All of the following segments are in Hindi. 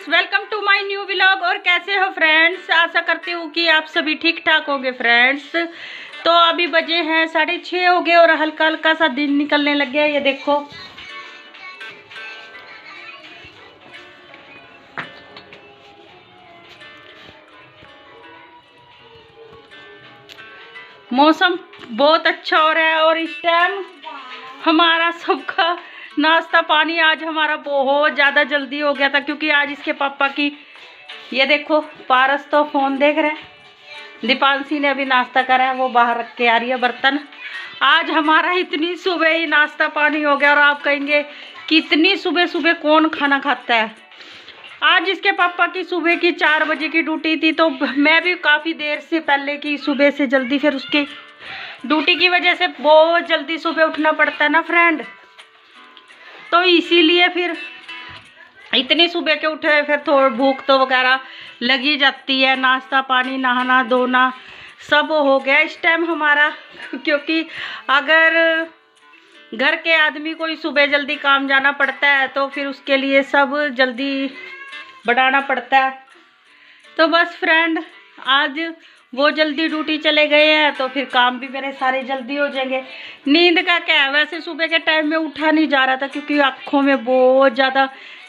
Friends, welcome to my new vlog. और कैसे हो फ्रेंड्स? आशा करती हूँ कि आप सभी ठीक ठाक होंगे फ्रेंड्स। तो अभी बजे हैं 6:30 हो गए और हल्का हल्का सा दिन निकलने लग गया। ये देखो मौसम बहुत अच्छा हो रहा है और इस टाइम हमारा सबका नाश्ता पानी आज हमारा बहुत ज़्यादा जल्दी हो गया था, क्योंकि आज इसके पापा की, ये देखो पारस तो फ़ोन देख रहे हैं, दीपांशी ने अभी नाश्ता करा है, वो बाहर रख के आ रही है बर्तन। आज हमारा इतनी सुबह ही नाश्ता पानी हो गया और आप कहेंगे कि इतनी सुबह सुबह कौन खाना खाता है। आज इसके पापा की सुबह की 4 बजे की ड्यूटी थी, तो मैं भी काफ़ी देर से पहले की सुबह से जल्दी, फिर उसके ड्यूटी की वजह से बहुत जल्दी सुबह उठना पड़ता है ना फ्रेंड, तो इसीलिए फिर इतनी सुबह के उठे फिर थोड़ा भूख तो वगैरह लगी जाती है। नाश्ता पानी नहाना धोना सब हो गया इस टाइम हमारा, क्योंकि अगर घर के आदमी को ही सुबह जल्दी काम जाना पड़ता है तो फिर उसके लिए सब जल्दी बढ़ाना पड़ता है। तो बस फ्रेंड आज वो जल्दी ड्यूटी चले गए हैं तो फिर काम भी मेरे सारे जल्दी हो जाएंगे। नींद का क्या है, वैसे सुबह के टाइम में उठा नहीं जा रहा था क्योंकि आँखों में बहुत ज़्यादा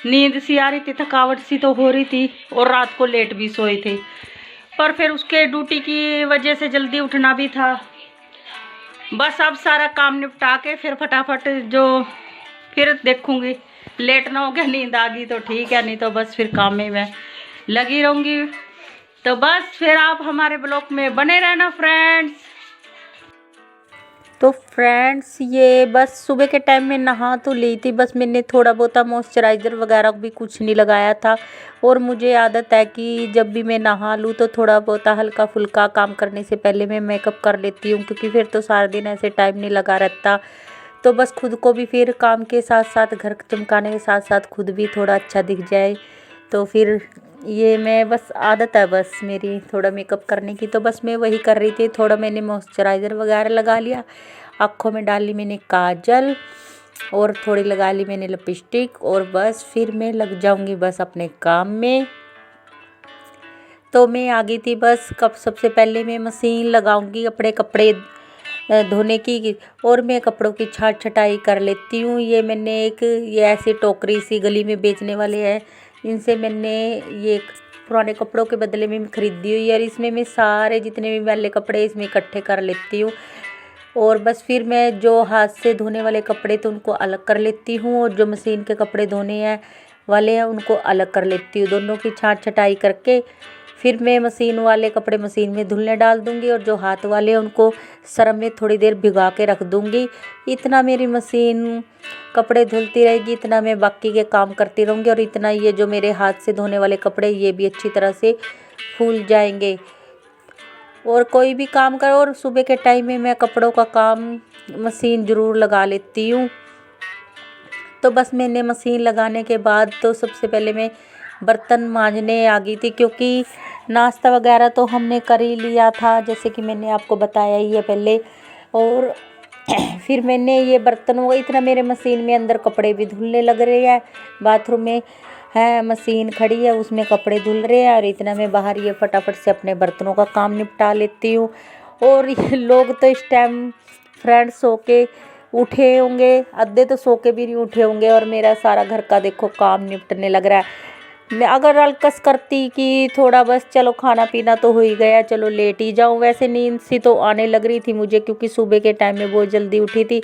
नींद सी आ रही थी, थकावट सी तो हो रही थी और रात को लेट भी सोई थी, पर फिर उसके ड्यूटी की वजह से जल्दी उठना भी था। बस अब सारा काम निपटा के फिर फटाफट जो फिर देखूँगी, लेट ना हो गया, नींद आ गई तो ठीक है, नहीं तो बस फिर काम में मैं लगी रहूँगी। तो बस फिर आप हमारे ब्लॉग में बने रहना फ्रेंड्स। तो फ्रेंड्स ये बस सुबह के टाइम में नहा तो ली थी, बस मैंने थोड़ा बहुत मॉइस्चराइज़र वगैरह भी कुछ नहीं लगाया था। और मुझे आदत है कि जब भी मैं नहा लूँ तो थोड़ा बहुत हल्का फुल्का काम करने से पहले मैं मेकअप कर लेती हूँ, क्योंकि फिर तो सारा दिन ऐसे टाइम नहीं लगा रहता। तो बस खुद को भी फिर काम के साथ साथ, घर चमकाने के साथ साथ खुद भी थोड़ा अच्छा दिख जाए, तो फिर ये मैं बस आदत है बस मेरी थोड़ा मेकअप करने की। तो बस मैं वही कर रही थी, थोड़ा मैंने मॉइस्चराइज़र वगैरह लगा लिया, आँखों में डाल ली मैंने काजल और थोड़ी लगा ली मैंने लिपस्टिक, और बस फिर मैं लग जाऊंगी बस अपने काम में। तो मैं आ गई थी बस, कब सबसे पहले मैं मशीन लगाऊंगी अपने कपड़े धोने की, और मैं कपड़ों की छाट छटाई कर लेती हूँ। ये मैंने ये ऐसी टोकरी सी गली में बेचने वाले हैं, इनसे मैंने ये पुराने कपड़ों के बदले में खरीदी हुई है, और इसमें मैं सारे जितने भी मैले कपड़े इसमें इकट्ठे कर लेती हूँ। और बस फिर मैं जो हाथ से धोने वाले कपड़े तो उनको अलग कर लेती हूँ, और जो मशीन के कपड़े धोने हैं वाले हैं उनको अलग कर लेती हूँ। दोनों की छाट छटाई करके फिर मैं मशीन वाले कपड़े मशीन में धुलने डाल दूँगी, और जो हाथ वाले हैं उनको सर्फ में थोड़ी देर भिगा के रख दूँगी। इतना मेरी मशीन कपड़े धुलती रहेगी, इतना मैं बाकी के काम करती रहूँगी, और इतना ये जो मेरे हाथ से धोने वाले कपड़े ये भी अच्छी तरह से फूल जाएंगे। और कोई भी काम करो, और सुबह के टाइम में मैं कपड़ों का काम मशीन ज़रूर लगा लेती हूँ। तो बस मैंने मशीन लगाने के बाद तो सबसे पहले मैं बर्तन मांजने आ गई थी, क्योंकि नाश्ता वगैरह तो हमने कर ही लिया था, जैसे कि मैंने आपको बताया ही है पहले। और फिर मैंने ये बर्तन हो गई, इतना मेरे मशीन में अंदर कपड़े भी धुलने लग रहे हैं, बाथरूम में है मशीन खड़ी है उसमें कपड़े धुल रहे हैं, और इतना मैं बाहर ये फटाफट से अपने बर्तनों का काम निपटा लेती हूँ। और ये लोग तो इस टाइम फ्रेंड्स सो के उठे होंगे, आधे तो सो के भी नहीं उठे होंगे, और मेरा सारा घर का देखो काम निपटने लग रहा है। मैं अगर अलकस करती कि थोड़ा बस चलो खाना पीना तो हो ही गया, चलो लेट ही जाऊँ, वैसे नींद सी तो आने लग रही थी मुझे, क्योंकि सुबह के टाइम में बहुत जल्दी उठी थी।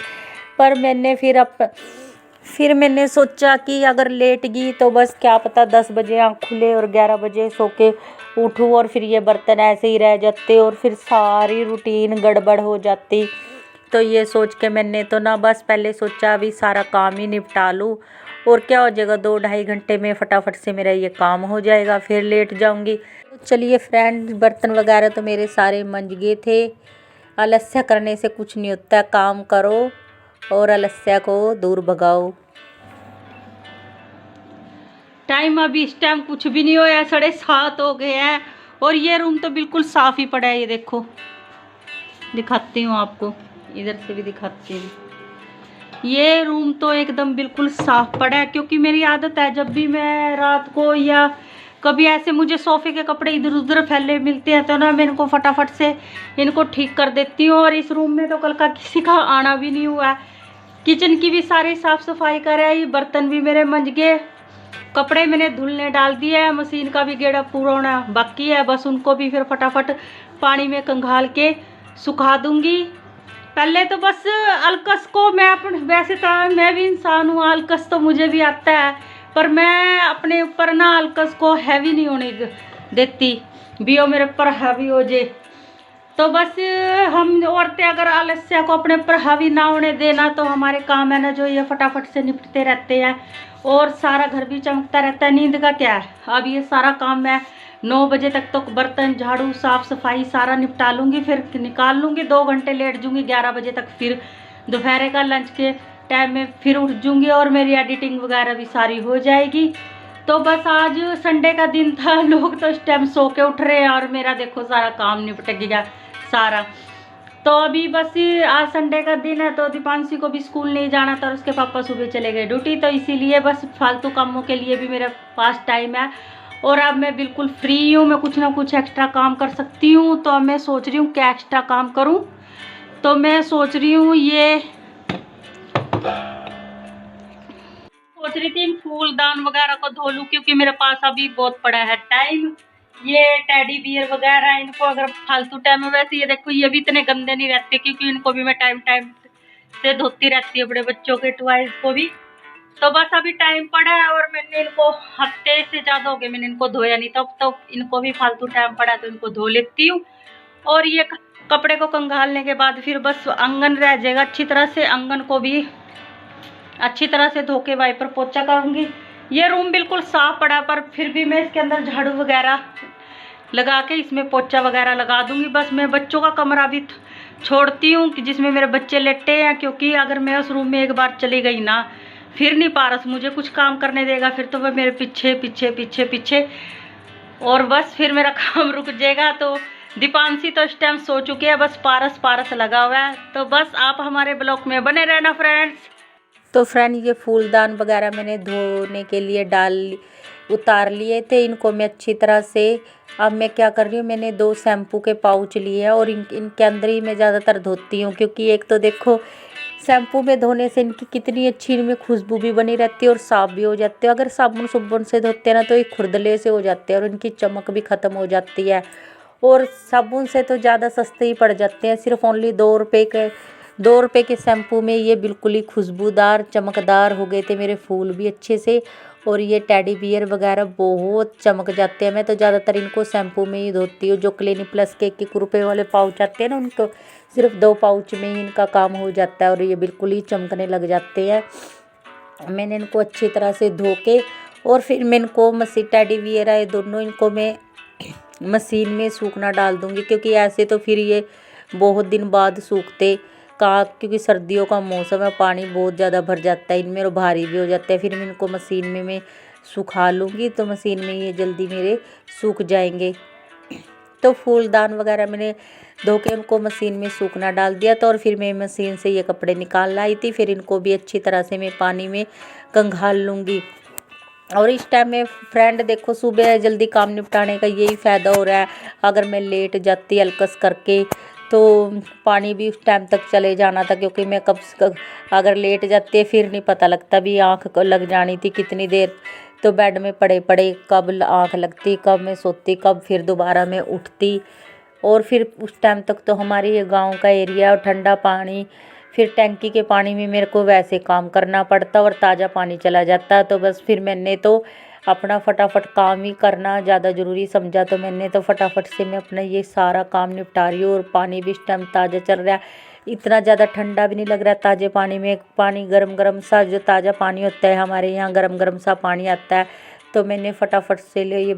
पर मैंने फिर मैंने सोचा कि अगर लेट गई तो बस क्या पता 10 बजे आँख खुले और 11 बजे सो के उठूँ, और फिर ये बर्तन ऐसे ही रह जाते और फिर सारी रूटीन गड़बड़ हो जाती। तो ये सोच के मैंने तो ना बस पहले सोचा अभी सारा काम ही निपटा लूँ, और क्या हो जाएगा, 2-2.5 घंटे में फटाफट से मेरा ये काम हो जाएगा, फिर लेट जाऊंगी। तो चलिए फ्रेंड, बर्तन वगैरह तो मेरे सारे मंज गए थे। आलस्य करने से कुछ नहीं होता, काम करो और आलस्य को दूर भगाओ। टाइम अभी इस टाइम कुछ भी नहीं होया, 7:30 हो गए हैं, और ये रूम तो बिल्कुल साफ ही पड़ा है। ये देखो, दिखाती हूँ आपको, इधर से भी दिखाती हूँ। ये रूम तो एकदम बिल्कुल साफ पड़ा है, क्योंकि मेरी आदत है जब भी मैं रात को या कभी ऐसे मुझे सोफे के कपड़े इधर उधर फैले मिलते हैं तो ना मैं इनको फटाफट से इनको ठीक कर देती हूँ। और इस रूम में तो कल का किसी का आना भी नहीं हुआ है। किचन की भी सारी साफ सफाई कराई, बर्तन भी मेरे मंज गए, कपड़े मैंने धुलने डाल दिए हैं, मशीन का भी गेड़ा पूरा होना बाकी है, बस उनको भी फिर फटाफट पानी में कंघाल के सुखा दूंगी। पहले तो बस अलकस को मैं अपने, वैसे तो मैं भी इंसान हूँ, अलकस तो मुझे भी आता है, पर मैं अपने ऊपर ना अलकस को हैवी नहीं होने देती, भी वो मेरे ऊपर हैवी हो जाए। तो बस हम औरतें अगर आलस्य को अपने ऊपर हावी ना होने देना तो हमारे काम है ना जो ये फटाफट से निपटते रहते हैं और सारा घर भी चमकता रहता है। नींद का क्या है, अब ये सारा काम मैं 9 बजे तक तो बर्तन झाड़ू साफ सफाई सारा निपटा लूँगी, फिर निकाल लूँगी, 2 घंटे लेट जूँगी, 11 बजे तक फिर दोपहर का लंच के टाइम में फिर उठ जूँगी और मेरी एडिटिंग वगैरह भी सारी हो जाएगी। तो बस आज संडे का दिन था, लोग तो इस टाइम सो के उठ रहे हैं और मेरा देखो सारा काम निपट गया सारा। तो अभी बस आज संडे का दिन है तो दीपांशी को भी स्कूल नहीं जाना था और उसके पापा सुबह चले गए ड्यूटी, तो इसीलिए बस फालतू कामों के लिए भी मेरे पास टाइम है और अब मैं बिल्कुल फ्री हूँ, मैं कुछ ना कुछ एक्स्ट्रा काम कर सकती हूँ। तो अब मैं सोच रही हूँ क्या एक्स्ट्रा काम करूँ, तो मैं सोच रही हूँ सोच रही थी फूलदान वगैरह को धो लूँ, क्योंकि मेरे पास अभी बहुत पड़ा है टाइम। ये टेडी बियर वगैरह इनको अगर फालतू टाइम में, वैसे ये देखो ये भी इतने गंदे नहीं रहते क्योंकि इनको भी मैं टाइम टाइम से धोती रहती हूँ, बड़े बच्चों के टॉयज को भी। तो बस अभी टाइम पड़ा है और मैंने इनको हफ्ते से ज़्यादा हो गए मैंने इनको धोया नहीं, तब तो इनको भी फालतू टाइम पड़ा तो इनको धो लेती हूँ। और ये कपड़े को कंघालने के बाद फिर बस आंगन रह जाएगा, अच्छी तरह से आंगन को भी अच्छी तरह से धो के वाइपर पोछा करूँगी। ये रूम बिल्कुल साफ पड़ा पर फिर भी मैं इसके अंदर झाड़ू वगैरह लगा के इसमें पोछा वगैरह लगा दूंगी। बस मैं बच्चों का कमरा भी छोड़ती हूँ कि जिसमें मेरे बच्चे लेटे हैं, क्योंकि अगर मैं उस रूम में एक बार चली गई ना फिर नहीं पारस मुझे कुछ काम करने देगा, फिर तो वह मेरे पीछे पीछे पीछे पीछे और बस फिर मेरा काम रुक जाएगा। तो दीपांशी तो इस टाइम सो चुके हैं, बस पारस पारस लगा हुआ है। तो बस आप हमारे ब्लॉग में बने रहना फ्रेंड्स। तो फ्रेंड ये फूलदान वगैरह मैंने धोने के लिए उतार लिए थे, इनको मैं अच्छी तरह से अब मैं क्या कर रही हूँ, मैंने 2 शैम्पू के पाउच लिए हैं और इनके अंदर ही मैं ज़्यादातर धोती हूँ, क्योंकि एक तो देखो शैम्पू में धोने से इनकी कितनी अच्छी इनमें खुशबू भी बनी रहती है और साफ़ भी हो जाते हैं। अगर साबुन से धोते हैं ना तो ये खुरदले से हो जाते हैं और इनकी चमक भी ख़त्म हो जाती है। और साबुन से तो ज़्यादा सस्ते ही पड़ जाते हैं, सिर्फ ओनली 2 रुपये के शैम्पू में ये बिल्कुल ही खुशबूदार चमकदार हो गए थे मेरे फूल भी अच्छे से। और ये टेडी बियर वगैरह बहुत चमक जाते हैं। मैं तो ज़्यादातर इनको शैम्पू में ही धोती हूँ। जो क्लिनिक प्लस के 1 रुपये वाले पाउच आते हैं ना, उनको सिर्फ 2 पाउच में ही इनका काम हो जाता है और ये बिल्कुल ही चमकने लग जाते हैं। मैंने इनको अच्छी तरह से धो के और फिर मैं इनको टेडी बियर है दोनों, इनको मैं मशीन में सूखना डाल दूँगी, क्योंकि ऐसे तो फिर ये बहुत दिन बाद सूखते क्योंकि सर्दियों का मौसम है, पानी बहुत ज़्यादा भर जाता है इनमें और भारी भी हो जाता है। फिर मैं इनको मशीन में मैं सुखा लूँगी तो मशीन में ये जल्दी मेरे सूख जाएंगे। तो फूलदान वगैरह मैंने धो के उनको मशीन में सूखना डाल दिया था और फिर मैं मशीन से ये कपड़े निकाल लाई थी। फिर इनको भी अच्छी तरह से मैं पानी में कंघाल लूँगी। और इस टाइम में फ्रेंड देखो सुबह जल्दी काम निपटाने का यही फ़ायदा हो रहा है। अगर मैं लेट जाती अलकस करके तो पानी भी उस टाइम तक चले जाना था, क्योंकि मैं कब अगर लेट जाती है फिर नहीं पता लगता भी आँख को लग जानी थी कितनी देर। तो बेड में पड़े पड़े कब आँख लगती, कब मैं सोती, कब फिर दोबारा मैं उठती। और फिर उस टाइम तक तो हमारे ये गांव का एरिया और ठंडा पानी, फिर टैंकी के पानी में मेरे को वैसे काम करना पड़ता और ताज़ा पानी चला जाता। तो बस फिर मैंने तो अपना फटाफट काम ही करना ज़्यादा ज़रूरी समझा, तो मैंने तो फटाफट से मैं अपना ये सारा काम निपटा रही हूँ। और पानी भी इस टाइम ताज़ा चल रहा है, इतना ज़्यादा ठंडा भी नहीं लग रहा है। ताज़े पानी में पानी गरम गरम सा, जो ताज़ा पानी होता है हमारे यहाँ गरम गरम सा पानी आता है। तो मैंने फटाफट से ये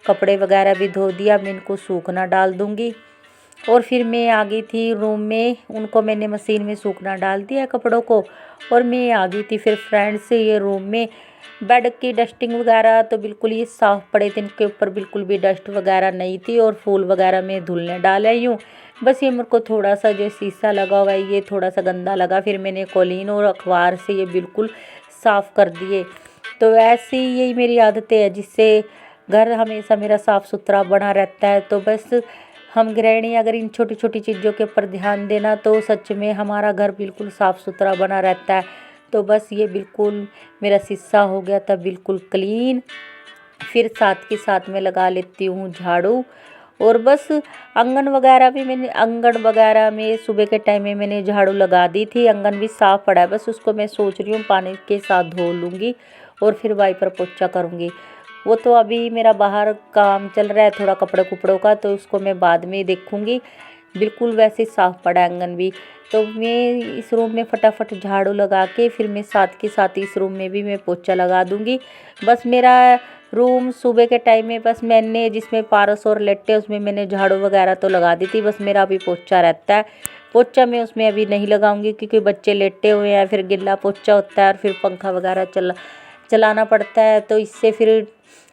कपड़े वगैरह भी धो दिया, मैं इनको सूखना डाल दूँगी। और फिर मैं आ गई थी रूम में, उनको मैंने मशीन में सूखना डाल दिया कपड़ों को, और मैं आ गई थी फिर फ्रेंड्स ये रूम में। बेड की डस्टिंग वगैरह तो बिल्कुल ही साफ़ पड़े थे, इनके ऊपर बिल्कुल भी डस्ट वगैरह नहीं थी, और फूल वगैरह मैं धुलने डाल आई हूँ। बस ये मेरे को थोड़ा सा जो शीशा लगा हुआ है ये थोड़ा सा गंदा लगा, फिर मैंने कॉलीन और अखबार से ये बिल्कुल साफ़ कर दिए। तो ऐसी यही मेरी आदतें है जिससे घर हमेशा मेरा साफ़ सुथरा बना रहता है। तो बस हम गृहिणी अगर इन छोटी छोटी चीज़ों के ऊपर ध्यान देना तो सच में हमारा घर बिल्कुल साफ़ सुथरा बना रहता है। तो बस ये बिल्कुल मेरा शीशा हो गया था बिल्कुल क्लीन। फिर साथ के साथ में लगा लेती हूँ झाड़ू, और बस आंगन वगैरह में सुबह के टाइम में मैंने झाड़ू लगा दी थी। आंगन भी साफ़ पड़ा है, बस उसको मैं सोच रही हूँ पानी के साथ धो लूँगी और फिर वाइपर पोछा करूँगी। वो तो अभी मेरा बाहर काम चल रहा है थोड़ा कपड़े कुपड़ों का, तो उसको मैं बाद में देखूँगी। बिल्कुल वैसे साफ़ पड़ा है आंगन भी। तो मैं इस रूम में फटाफट झाड़ू लगा के फिर मैं साथ के साथ इस रूम में भी मैं पोछा लगा दूँगी। बस मेरा रूम सुबह के टाइम में बस मैंने जिसमें पारस और लेटे उसमें मैंने झाड़ू वगैरह तो लगा दी थी, बस मेरा अभी पोछा रहता है। पोछा मैं उसमें अभी नहीं लगाऊंगी क्योंकि बच्चे लेटे हुए हैं, फिर गिल्ला पोछा होता है और फिर पंखा वगैरह चलाना पड़ता है, तो इससे फिर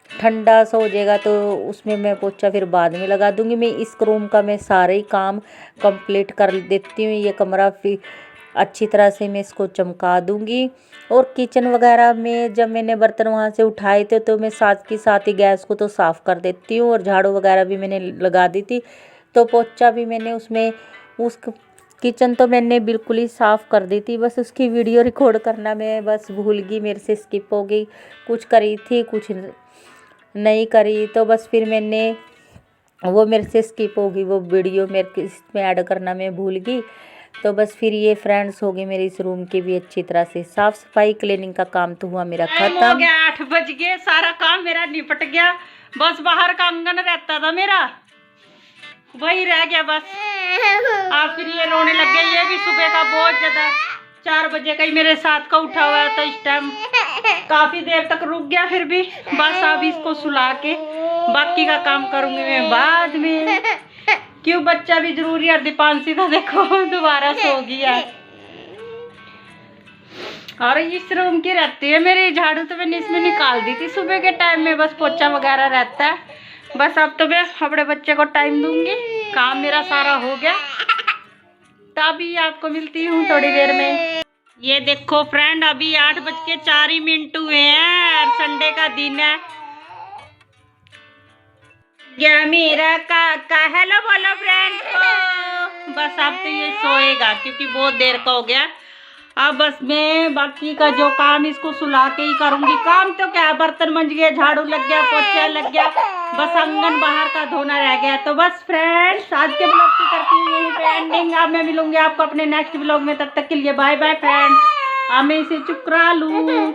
ठंडा सा हो जाएगा, तो उसमें मैं पोछा फिर बाद में लगा दूंगी। मैं इस रूम का मैं सारे ही काम कंप्लीट कर देती हूँ। ये कमरा फिर अच्छी तरह से मैं इसको चमका दूंगी। और किचन वगैरह में जब मैंने बर्तन वहाँ से उठाए थे तो मैं साथ के साथ ही गैस को तो साफ़ कर देती हूँ, और झाड़ू वगैरह भी मैंने लगा दी थी। तो पोछा भी मैंने उसमें किचन तो मैंने बिल्कुल ही साफ़ कर दी थी। बस उसकी वीडियो रिकॉर्ड करना मैं बस भूल गई, मेरे से स्किप हो गई। कुछ करी थी कुछ नहीं करी, तो बस फिर मैंने वो मेरे से स्किप हो गई, वो वीडियो मेरे इसमें ऐड करना मैं भूल गई। तो बस फिर ये फ्रेंड्स हो गई मेरी इस रूम की भी अच्छी तरह से साफ़ सफाई। क्लीनिंग का काम तो हुआ मेरा खत्म हो गया। 8 बज गए, सारा काम मेरा निपट गया। बस बाहर का आंगन रहता था मेरा, वही रह गया बस। आप फिर ये रोने लग गए। ये भी सुबह का बहुत ज्यादा 4 बजे का ही मेरे साथ का उठा हुआ है, तो इस टाइम काफी देर तक रुक गया। फिर भी बस अब इसको सुला के बाकी का काम करूंगी मैं बाद में, क्यों बच्चा भी जरूरी है। दीपांशी तो देखो दोबारा सो गया। और इस रूम की रहती है मेरी झाड़ू, तो मैंने इसमें निकाल दी थी सुबह के टाइम में, बस पोछा वगैरह रहता है। बस अब तो मैं अपने बच्चे को टाइम दूंगी, काम मेरा सारा हो गया। तभी आपको मिलती हूँ थोड़ी देर में। ये देखो फ्रेंड, अभी 8:04 हुए हैं, संडे का दिन है। क्या मेरा काका हेलो बोलो फ्रेंड्स को। बस अब तो ये सोएगा क्योंकि बहुत देर का हो गया। अब बस मैं बाकी का जो काम इसको सुला के ही करूंगी। काम तो क्या, बर्तन मंज गए, झाड़ू लग गया, पोछा लग गया, बस आंगन बाहर का धोना रह गया। तो बस फ्रेंड्स आज के ब्लॉग की करती हूँ यहीं पे एंडिंग। अब मैं मिलूंगी आपको अपने नेक्स्ट ब्लॉग में, तब तक के लिए बाय बाय फ्रेंड्स। अब मैं इसे चुप करा लूँ।